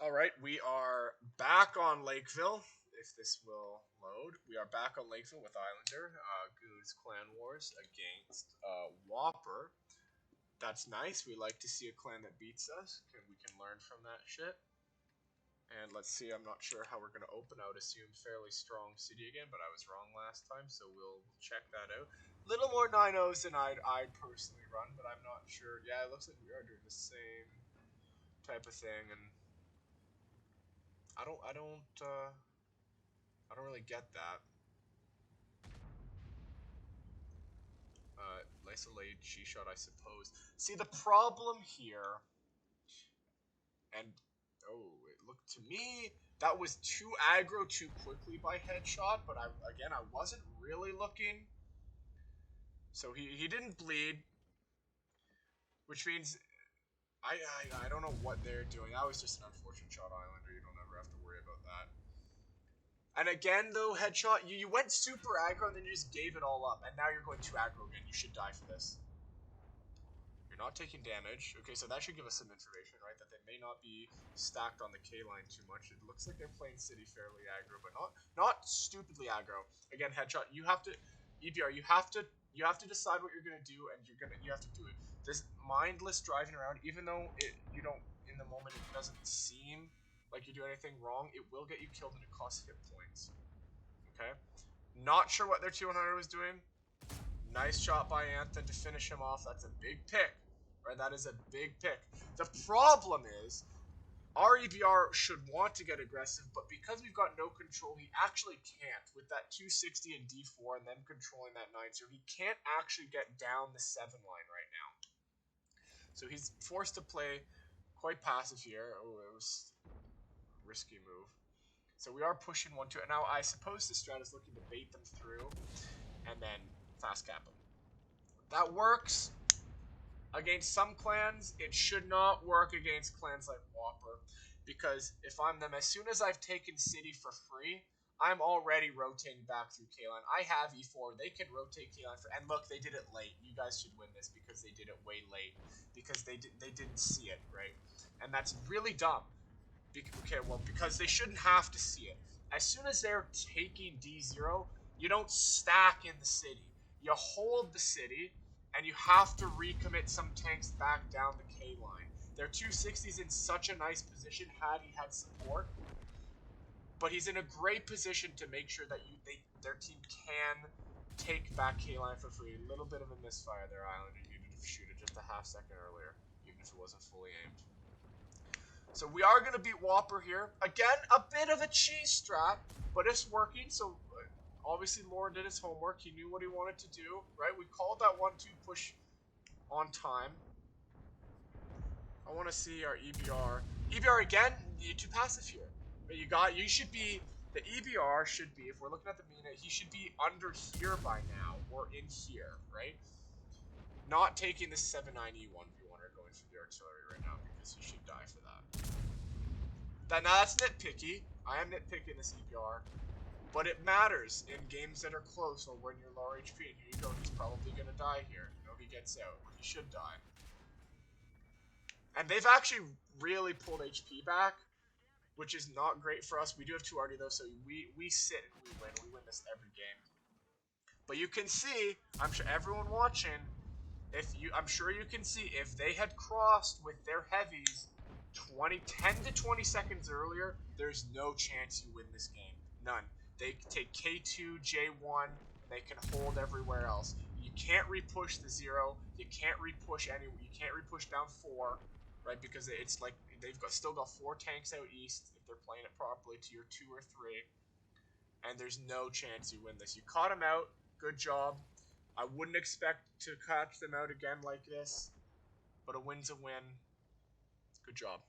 All right, we are back on Lakeville. If this will load, we are back on Lakeville with Islander. GOONZ Clan Wars against W0PR. That's nice. We like to see a clan that beats us. We can learn from that shit. And let's see. I'm not sure how we're gonna open. I would assume fairly strong city again, but I was wrong last time, so we'll check that out. Little more 9-0s than I'd personally run, but I'm not sure. Yeah, it looks like we are doing the same type of thing, and I don't really get that. Isolate she shot, I suppose. See, the problem here, and it looked to me that was too aggro too quickly by headshot, but I wasn't really looking. So he didn't bleed, which means I don't know what they're doing. That was just an unfortunate shot, Islander. You don't ever have to worry about that. And again, though, headshot, you went super aggro and then you just gave it all up. And now you're going too aggro again. You should die for this. You're not taking damage. Okay, so that should give us some information, right? That they may not be stacked on the K line too much. It looks like they're playing City fairly aggro, but not stupidly aggro. Again, headshot, you have to, EBR, you have to decide what you're gonna do, and you have to do it. This mindless driving around, even though you don't, in the moment it doesn't seem like you do anything wrong, it will get you killed and it costs hit points. Okay? Not sure what their 200 was doing. Nice shot by Anthem to finish him off. That's a big pick. Right? That is a big pick. The problem is, our EBR should want to get aggressive, but because we've got no control, he actually can't. With that 260 and D4 and them controlling that 9-0, he can't actually get down the 7 line right now. So he's forced to play quite passive here. Oh, it was risky move. So we are pushing 1-2. Now, I suppose the strat is looking to bait them through and then fast cap them. That works against some clans. It should not work against clans like W0PR, because if I'm them, as soon as I've taken City for free, I'm already rotating back through K-line. I have E4. They can rotate K-line for, and look, they did it late. You guys should win this because they did it way late, because they didn't see it, right? And that's really dumb. Okay, well, because they shouldn't have to see it. As soon as they're taking D0, you don't stack in the city. You hold the city, and you have to recommit some tanks back down the K line. Their 260's in such a nice position had he had support, but he's in a great position to make sure that their team can take back K line for free. A little bit of a misfire there, Islander. You needed to shoot it just a half second earlier, even if it wasn't fully aimed. So we are going to beat W0PR here. Again, a bit of a cheese strat, but it's working. So obviously Lauren did his homework. He knew what he wanted to do, right? We called that 1-2 push on time. I want to see our EBR. EBR again, you're too passive here. But the EBR should be, if we're looking at the Mina, he should be under here by now, or in here, right? Not taking the 790 1v1 or going for the artillery right now, because he should die for that. Now that's nitpicky. I am nitpicking this EBR. But it matters in games that are close or when you're lower HP. And here you go, he's probably going to die here. You know, he gets out. He should die. And they've actually really pulled HP back, which is not great for us. We do have 2 RD though, so we sit and we win. We win this every game. But you can see, I'm sure everyone watching, I'm sure you can see, if they had crossed with their heavies 10 to 20 seconds earlier, there's no chance you win this game. None. They take K2, J1, and they can hold everywhere else. You can't repush the 0. You can't repush You can't repush down 4, right? Because it's like they've still got 4 tanks out east if they're playing it properly to your 2 or 3. And there's no chance you win this. You caught them out. Good job. I wouldn't expect to catch them out again like this, but a win's a win. Good job.